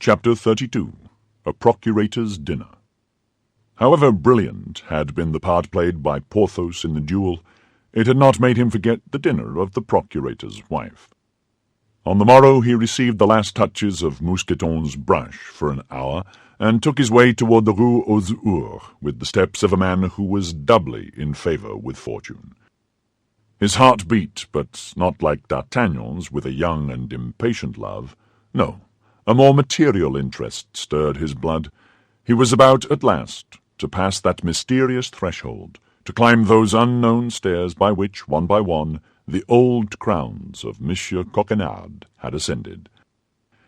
Chapter 32. A Procurator's Dinner. However brilliant had been the part played by Porthos in the duel, it had not made him forget the dinner of the Procurator's wife. On the morrow he received the last touches of Mousqueton's brush for an hour, and took his way toward the Rue aux Ours with the steps of a man who was doubly in favour with fortune. His heart beat, but not like D'Artagnan's, with a young and impatient love. No, a more material interest stirred his blood. He was about, at last, to pass that mysterious threshold, to climb those unknown stairs by which, one by one, the old crowns of Monsieur Coquenard had ascended.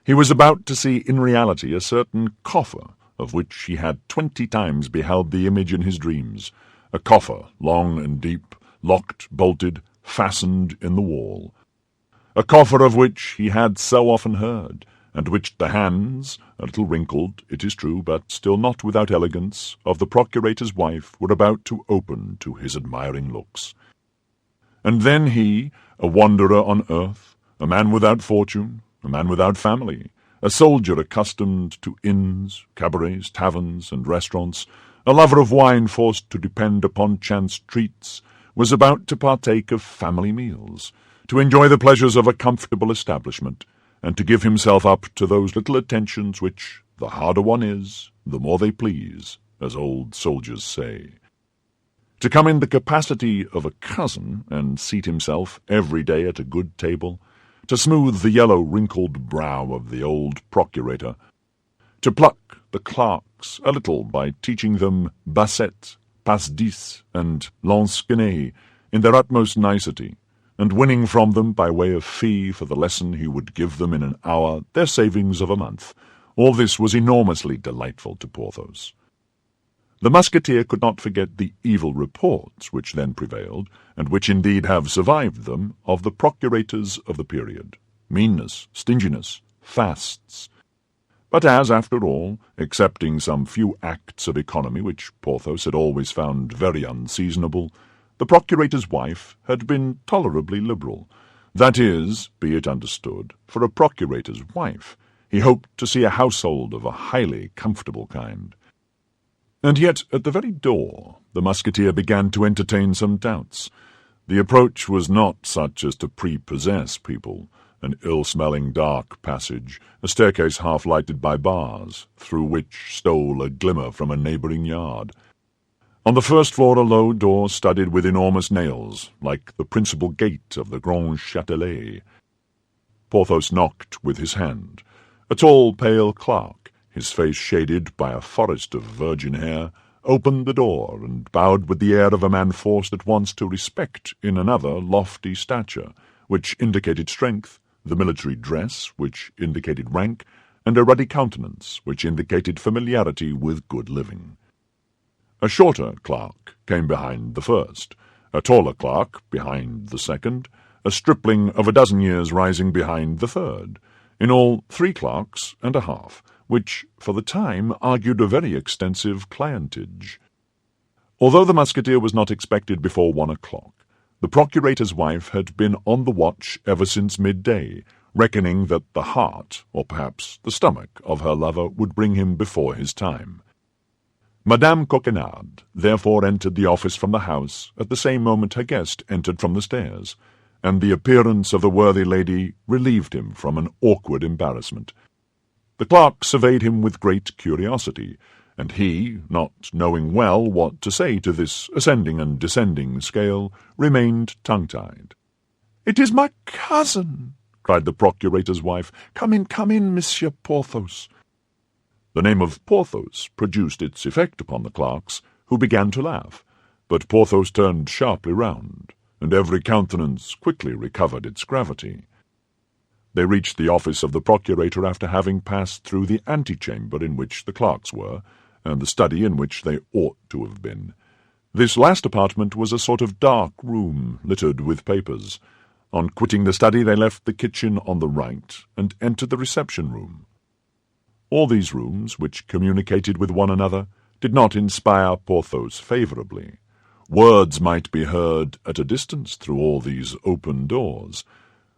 He was about to see in reality a certain coffer, of which he had 20 times beheld the image in his dreams, a coffer, long and deep, locked, bolted, fastened in the wall, a coffer of which he had so often heard, and which the hands, a little wrinkled, it is true, but still not without elegance, of the Procurator's wife were about to open to his admiring looks. And then he, a wanderer on earth, a man without fortune, a man without family, a soldier accustomed to inns, cabarets, taverns, and restaurants, a lover of wine forced to depend upon chance treats, was about to partake of family meals, to enjoy the pleasures of a comfortable establishment, and to give himself up to those little attentions which, the harder one is, the more they please, as old soldiers say. To come in the capacity of a cousin, and seat himself every day at a good table, to smooth the yellow wrinkled brow of the old procurator, to pluck the clerks a little by teaching them basset, passe-dix, and lansquenet in their utmost nicety, and winning from them, by way of fee for the lesson he would give them in an hour, their savings of a month. All this was enormously delightful to Porthos. The Musketeer could not forget the evil reports which then prevailed, and which indeed have survived them, of the procurators of the period. Meanness, stinginess, fasts. But as, after all, excepting some few acts of economy which Porthos had always found very unseasonable, the Procurator's wife had been tolerably liberal. That is, be it understood, for a Procurator's wife, he hoped to see a household of a highly comfortable kind. And yet, at the very door, the Musketeer began to entertain some doubts. The approach was not such as to prepossess people, an ill-smelling dark passage, a staircase half-lighted by bars, through which stole a glimmer from a neighbouring yard. On the first floor a low door studded with enormous nails, like the principal gate of the Grand Châtelet. Porthos knocked with his hand. A tall, pale clerk, his face shaded by a forest of virgin hair, opened the door and bowed with the air of a man forced at once to respect in another lofty stature, which indicated strength, the military dress, which indicated rank, and a ruddy countenance, which indicated familiarity with good living. A shorter clerk came behind the first, a taller clerk behind the second, a stripling of a dozen years rising behind the third, in all 3 clerks and a half, which, for the time, argued a very extensive clientage. Although the Musketeer was not expected before 1 o'clock, the Procurator's wife had been on the watch ever since midday, reckoning that the heart, or perhaps the stomach, of her lover would bring him before his time. Madame Coquenard therefore entered the office from the house at the same moment her guest entered from the stairs, and the appearance of the worthy lady relieved him from an awkward embarrassment. The clerk surveyed him with great curiosity, and he, not knowing well what to say to this ascending and descending scale, remained tongue-tied. "It is my cousin!" cried the Procurator's wife. Come in, Monsieur Porthos." The name of Porthos produced its effect upon the clerks, who began to laugh, but Porthos turned sharply round, and every countenance quickly recovered its gravity. They reached the office of the Procurator after having passed through the antechamber in which the clerks were, and the study in which they ought to have been. This last apartment was a sort of dark room, littered with papers. On quitting the study they left the kitchen on the right, and entered the reception-room. All these rooms, which communicated with one another, did not inspire Porthos favourably. Words might be heard at a distance through all these open doors.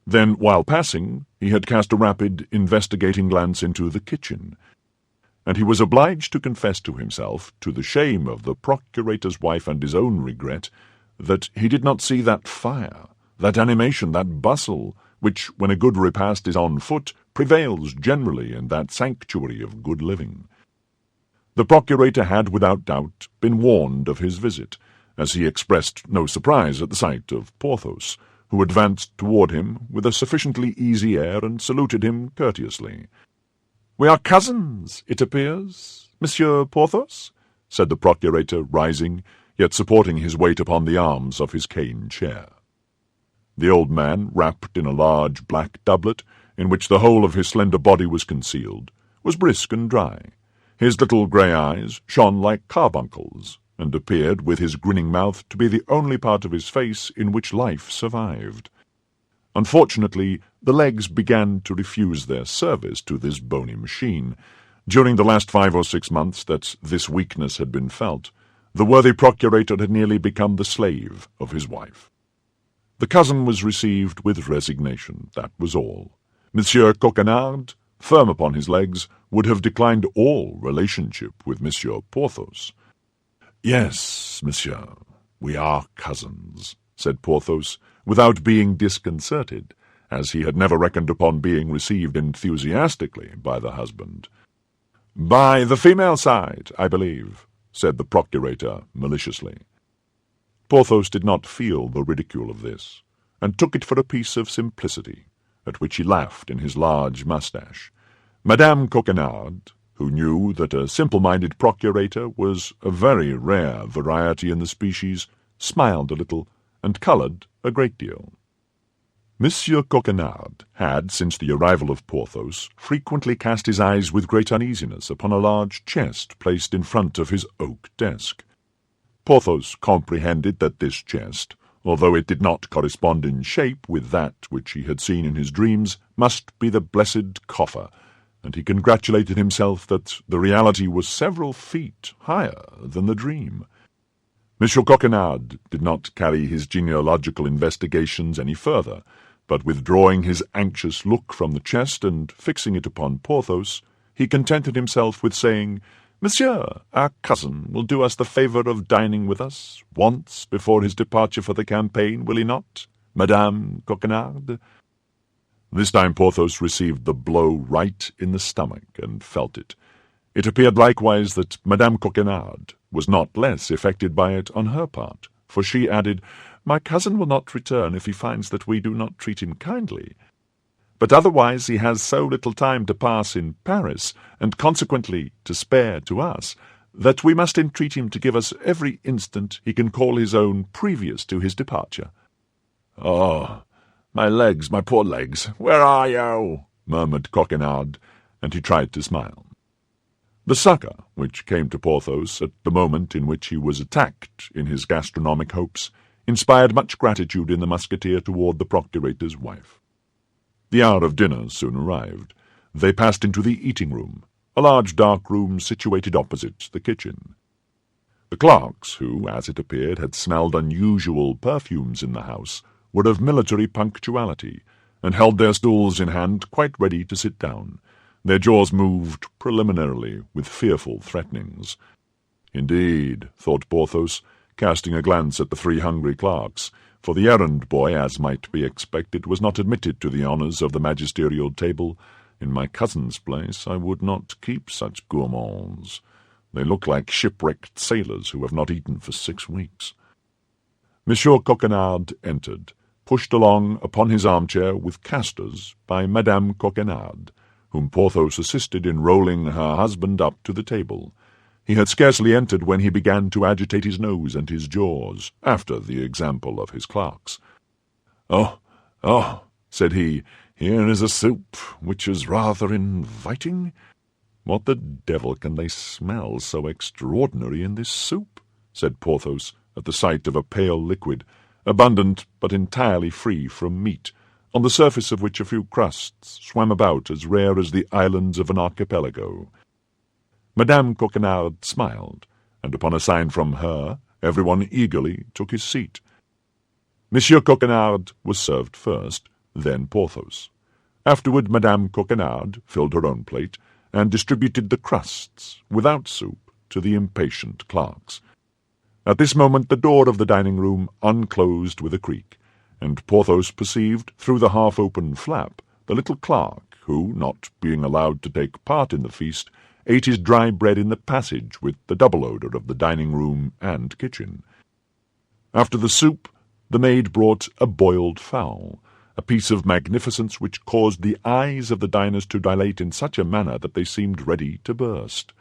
Then, while passing, he had cast a rapid, investigating glance into the kitchen, and he was obliged to confess to himself, to the shame of the Procurator's wife and his own regret, that he did not see that fire, that animation, that bustle, which, when a good repast is on foot, prevails generally in that sanctuary of good living. The Procurator had, without doubt, been warned of his visit, as he expressed no surprise at the sight of Porthos, who advanced toward him with a sufficiently easy air and saluted him courteously. "We are cousins, it appears, Monsieur Porthos," said the Procurator, rising, yet supporting his weight upon the arms of his cane chair. The old man, wrapped in a large black doublet, in which the whole of his slender body was concealed, was brisk and dry. His little grey eyes shone like carbuncles, and appeared, with his grinning mouth, to be the only part of his face in which life survived. Unfortunately, the legs began to refuse their service to this bony machine. During the last 5 or 6 months that this weakness had been felt, the worthy Procurator had nearly become the slave of his wife. The cousin was received with resignation, that was all. Monsieur Coquenard, firm upon his legs, would have declined all relationship with Monsieur Porthos. "Yes, monsieur, we are cousins," said Porthos, without being disconcerted, as he had never reckoned upon being received enthusiastically by the husband. "By the female side, I believe," said the Procurator maliciously. Porthos did not feel the ridicule of this, and took it for a piece of simplicity, at which he laughed in his large moustache. Madame Coquenard, who knew that a simple-minded Procurator was a very rare variety in the species, smiled a little, and coloured a great deal. Monsieur Coquenard had, since the arrival of Porthos, frequently cast his eyes with great uneasiness upon a large chest placed in front of his oak desk. Porthos comprehended that this chest, although it did not correspond in shape with that which he had seen in his dreams, must be the blessed coffer, and he congratulated himself that the reality was several feet higher than the dream. Monsieur Coquenard did not carry his genealogical investigations any further, but withdrawing his anxious look from the chest and fixing it upon Porthos, he contented himself with saying, "Monsieur, our cousin will do us the favour of dining with us once before his departure for the campaign, will he not, Madame Coquenard?" This time Porthos received the blow right in the stomach, and felt it. It appeared likewise that Madame Coquenard was not less affected by it on her part, for she added, "My cousin will not return if he finds that we do not treat him kindly. But otherwise he has so little time to pass in Paris, and consequently to spare to us, that we must entreat him to give us every instant he can call his own previous to his departure." "Oh, my legs, my poor legs, where are you?" murmured Coquenard, and he tried to smile. The succour which came to Porthos at the moment in which he was attacked in his gastronomic hopes inspired much gratitude in the musketeer toward the Procurator's wife. The hour of dinner soon arrived. They passed into the eating-room, a large dark room situated opposite the kitchen. The clerks, who, as it appeared, had smelled unusual perfumes in the house, were of military punctuality, and held their stools in hand quite ready to sit down. Their jaws moved preliminarily with fearful threatenings. "Indeed," thought Porthos, casting a glance at the 3 hungry clerks, for the errand-boy, as might be expected, was not admitted to the honours of the magisterial table. "In my cousin's place I would not keep such gourmands. They look like shipwrecked sailors who have not eaten for 6 weeks." Monsieur Coquenard entered, pushed along upon his armchair with castors by Madame Coquenard, whom Porthos assisted in rolling her husband up to the table. He had scarcely entered when he began to agitate his nose and his jaws, after the example of his clerks. Oh, said he, "here is a soup, which is rather inviting. What the devil can they smell so extraordinary in this soup?" said Porthos, at the sight of a pale liquid, abundant but entirely free from meat, on the surface of which a few crusts swam about as rare as the islands of an archipelago. Madame Coquenard smiled, and upon a sign from her, everyone eagerly took his seat. Monsieur Coquenard was served first, then Porthos. Afterward Madame Coquenard filled her own plate, and distributed the crusts, without soup, to the impatient clerks. At this moment the door of the dining-room unclosed with a creak, and Porthos perceived through the half-open flap the little clerk, who, not being allowed to take part in the feast, ate his dry bread in the passage with the double odour of the dining-room and kitchen. After the soup, the maid brought a boiled fowl, a piece of magnificence which caused the eyes of the diners to dilate in such a manner that they seemed ready to burst.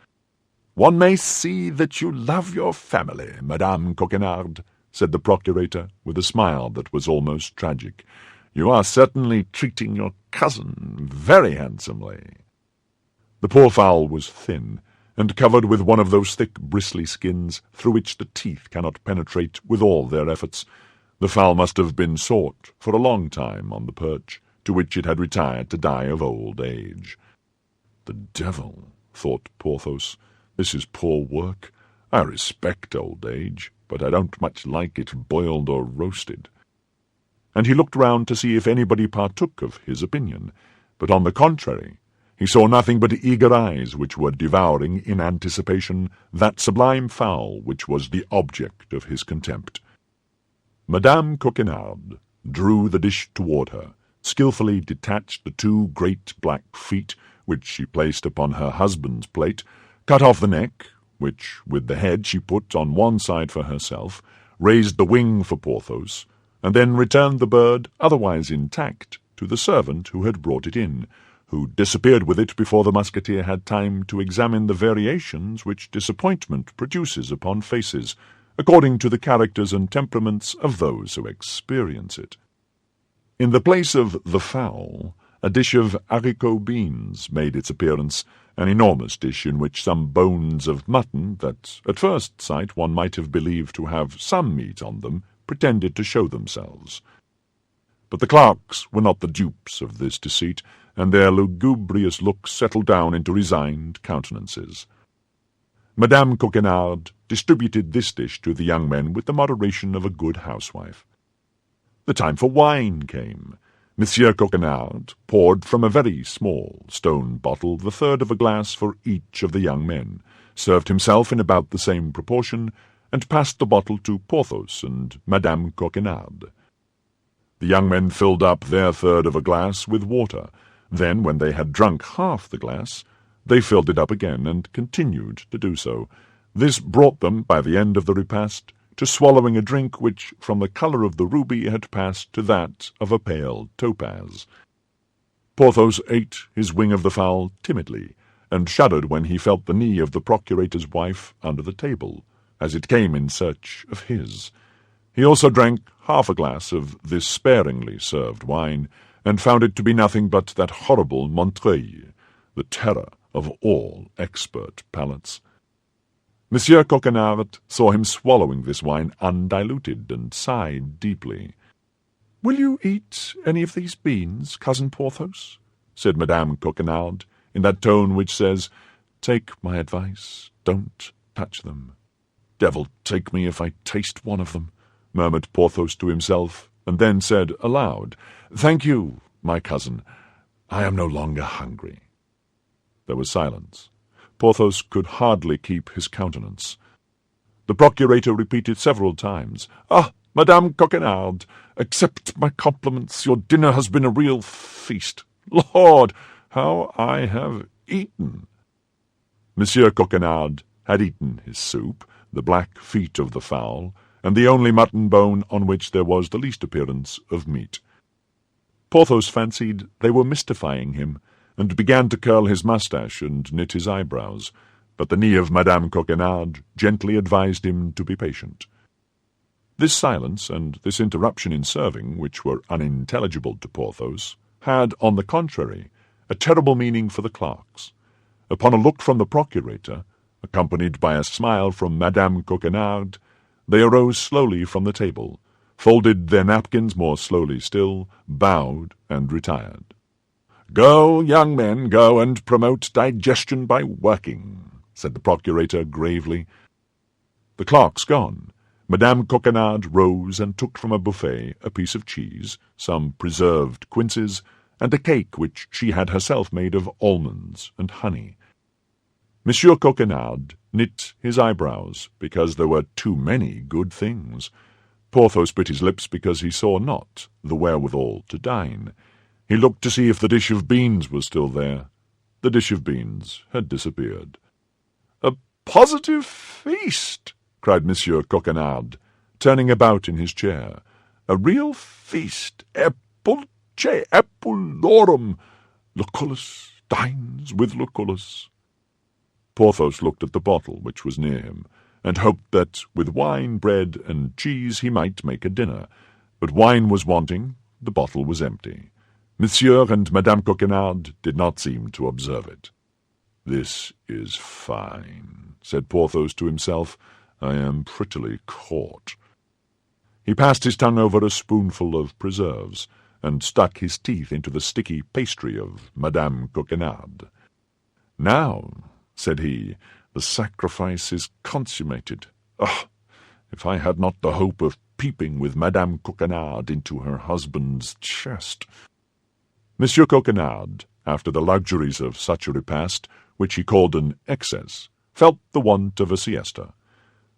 "One may see that you love your family, Madame Coquenard," said the Procurator, with a smile that was almost tragic. "You are certainly treating your cousin very handsomely." The poor fowl was thin, and covered with one of those thick bristly skins through which the teeth cannot penetrate with all their efforts. The fowl must have been sought for a long time on the perch, to which it had retired to die of old age. "The devil," thought Porthos, "this is poor work. I respect old age, but I don't much like it boiled or roasted." And he looked round to see if anybody partook of his opinion, but on the contrary, he saw nothing but eager eyes which were devouring in anticipation that sublime fowl which was the object of his contempt. Madame Coquenard drew the dish toward her, skilfully detached the two great black feet, which she placed upon her husband's plate, cut off the neck, which with the head she put on one side for herself, raised the wing for Porthos, and then returned the bird, otherwise intact, to the servant who had brought it in, who disappeared with it before the musketeer had time to examine the variations which disappointment produces upon faces, according to the characters and temperaments of those who experience it. In the place of the fowl, a dish of haricot beans made its appearance, an enormous dish in which some bones of mutton that, at first sight, one might have believed to have some meat on them, pretended to show themselves. But the clerks were not the dupes of this deceit, and their lugubrious looks settled down into resigned countenances. Madame Coquenard distributed this dish to the young men with the moderation of a good housewife. The time for wine came. Monsieur Coquenard poured from a very small stone bottle the third of a glass for each of the young men, served himself in about the same proportion, and passed the bottle to Porthos and Madame Coquenard. The young men filled up their third of a glass with water. Then, when they had drunk half the glass, they filled it up again, and continued to do so. This brought them, by the end of the repast, to swallowing a drink which, from the colour of the ruby, had passed to that of a pale topaz. Porthos ate his wing of the fowl timidly, and shuddered when he felt the knee of the Procurator's wife under the table, as it came in search of his. He also drank half a glass of this sparingly served wine, and found it to be nothing but that horrible Montreuil, the terror of all expert palates. Monsieur Coquenard saw him swallowing this wine undiluted, and sighed deeply. "Will you eat any of these beans, cousin Porthos?" said Madame Coquenard, in that tone which says, "Take my advice, don't touch them." "Devil take me if I taste one of them," murmured Porthos to himself, and then said aloud, "Thank you, my cousin. I am no longer hungry." There was silence. Porthos could hardly keep his countenance. The Procurator repeated several times, "Ah, Madame Coquenard, accept my compliments. Your dinner has been a real feast. Lord, how I have eaten!" Monsieur Coquenard had eaten his soup, the black feet of the fowl, and the only mutton bone on which there was the least appearance of meat. Porthos fancied they were mystifying him, and began to curl his moustache and knit his eyebrows, but the knee of Madame Coquenard gently advised him to be patient. This silence and this interruption in serving, which were unintelligible to Porthos, had, on the contrary, a terrible meaning for the clerks. Upon a look from the Procurator, accompanied by a smile from Madame Coquenard, they arose slowly from the table, folded their napkins more slowly still, bowed, and retired. "Go, young men, go and promote digestion by working," said the Procurator gravely. The clerks gone, Madame Coquenard rose and took from a buffet a piece of cheese, some preserved quinces, and a cake which she had herself made of almonds and honey. Monsieur Coquenard knit his eyebrows, because there were too many good things. Porthos bit his lips because he saw not the wherewithal to dine. He looked to see if the dish of beans was still there. The dish of beans had disappeared. "A positive feast!" cried Monsieur Coquenard, turning about in his chair. "A real feast! Epulce epulorum! Lucullus dines with Lucullus." Porthos looked at the bottle which was near him, and hoped that with wine, bread, and cheese he might make a dinner. But wine was wanting, the bottle was empty. Monsieur and Madame Coquenard did not seem to observe it. "This is fine," said Porthos to himself. "I am prettily caught." He passed his tongue over a spoonful of preserves, and stuck his teeth into the sticky pastry of Madame Coquenard. "Now," said he, "the sacrifice is consummated. Ah, if I had not the hope of peeping with Madame Coquenard into her husband's chest!" Monsieur Coquenard, after the luxuries of such a repast, which he called an excess, felt the want of a siesta.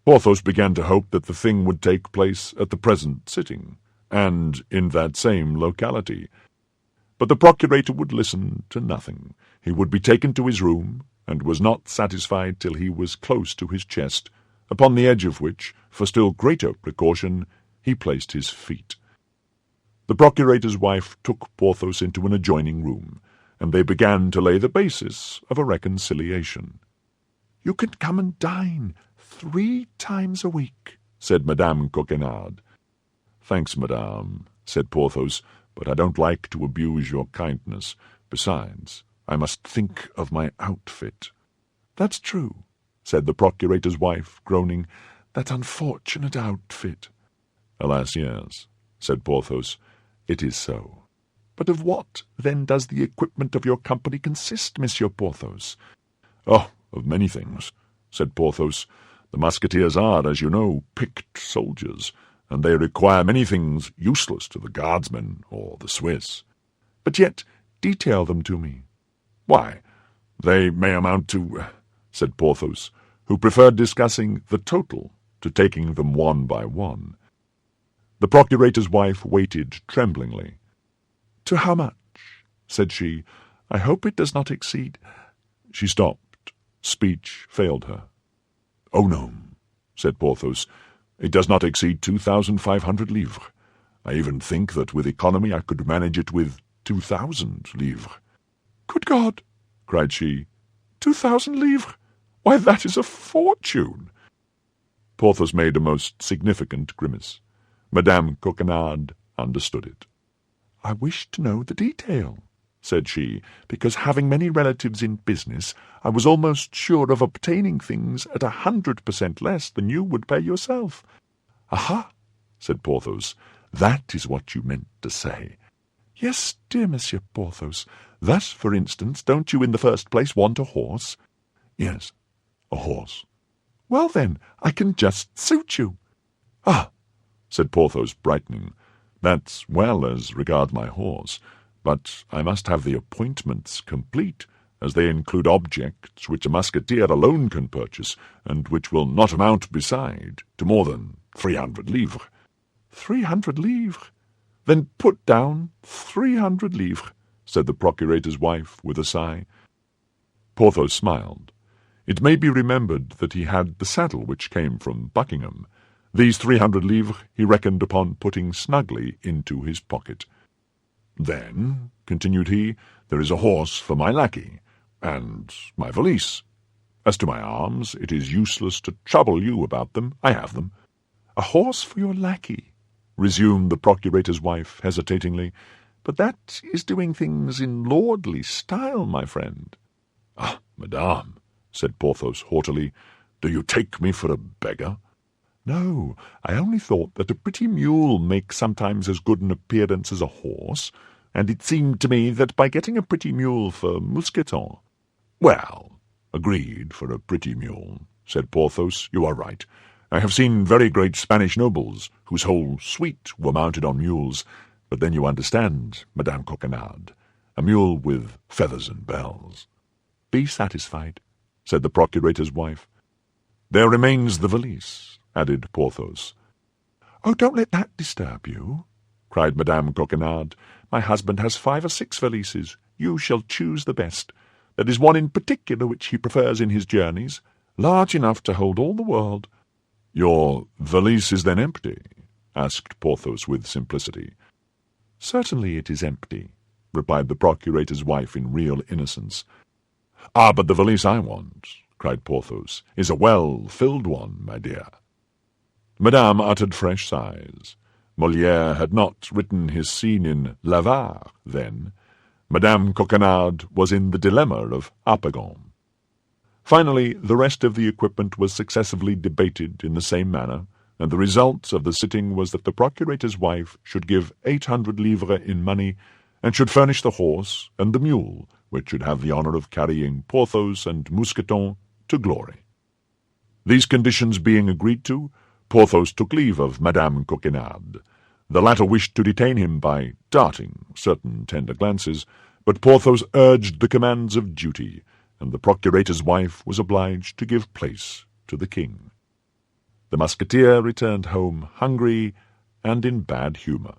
Porthos began to hope that the thing would take place at the present sitting, and in that same locality. But the procurator would listen to nothing. He would be taken to his room, and was not satisfied till he was close to his chest, upon the edge of which, for still greater precaution, he placed his feet. The procurator's wife took Porthos into an adjoining room, and they began to lay the basis of a reconciliation. "You can come and dine 3 times a week," said Madame Coquenard. "Thanks, madame," said Porthos, "but I don't like to abuse your kindness. Besides, I must think of my outfit." "That's true," said the procurator's wife, groaning. "That unfortunate outfit." "Alas, yes," said Porthos. "It is so." "But of what, then, does the equipment of your company consist, Monsieur Porthos?" "Oh, of many things," said Porthos. "The musketeers are, as you know, picked soldiers, and they require many things useless to the guardsmen or the Swiss." "But yet, detail them to me." "Why, they may amount to—" said Porthos, who preferred discussing the total to taking them one by one. The procurator's wife waited tremblingly. "To how much?" said she. "I hope it does not exceed—" She stopped. Speech failed her. "Oh, no," said Porthos. "It does not exceed 2,500 livres. I even think that with economy I could manage it with 2,000 livres." "Good God!" cried she. 2,000 livres! Why, that is a fortune!" Porthos made a most significant grimace. Madame Coquenard understood it. "I wish to know the detail," said she, "because, having many relatives in business, I was almost sure of obtaining things at 100% less than you would pay yourself." "Aha!" said Porthos. "That is what you meant to say." "Yes, dear Monsieur Porthos. Thus, for instance, don't you in the first place want a horse?" "Yes, a horse." "Well, then, I can just suit you." "Ah," said Porthos, brightening, "that's well as regards my horse, but I must have the appointments complete, as they include objects which a musketeer alone can purchase, and which will not amount, beside, to more than 300 livres. 300 livres? Then put down 300 livres, said the procurator's wife with a sigh. Porthos smiled. It may be remembered that he had the saddle which came from Buckingham. These 300 livres he reckoned upon putting snugly into his pocket. "Then," continued he, "there is a horse for my lackey, and my valise. As to my arms, it is useless to trouble you about them. I have them." "A horse for your lackey," resumed the procurator's wife hesitatingly, "but that is doing things in lordly style, my friend." "Ah, madame," said Porthos haughtily, "do you take me for a beggar?" "No, I only thought that a pretty mule makes sometimes as good an appearance as a horse, and it seemed to me that by getting a pretty mule for Mousqueton—" "Well, agreed for a pretty mule," said Porthos, "you are right. I have seen very great Spanish nobles whose whole suite were mounted on mules, but then you understand, Madame Coquenard, a mule with feathers and bells." "Be satisfied," said the Procurator's wife. "There remains the valise," added Porthos. "Oh, don't let that disturb you," cried Madame Coquenard. "My husband has 5 or 6 valises. You shall choose the best. There is one in particular which he prefers in his journeys, large enough to hold all the world." "Your valise is then empty?" asked Porthos with simplicity. "Certainly it is empty," replied the Procurator's wife in real innocence. "Ah, but the valise I want," cried Porthos, "is a well-filled one, my dear." Madame uttered fresh sighs. Molière had not written his scene in L'Avare then. Madame Coquenard was in the dilemma of Harpagon. Finally, the rest of the equipment was successively debated in the same manner, and the result of the sitting was that the Procurator's wife should give 800 livres in money, and should furnish the horse and the mule, which should have the honour of carrying Porthos and Mousqueton to glory. These conditions being agreed to, Porthos took leave of Madame Coquenard. The latter wished to detain him by darting certain tender glances, but Porthos urged the commands of duty, and the Procurator's wife was obliged to give place to the king. The Musketeer returned home hungry and in bad humour.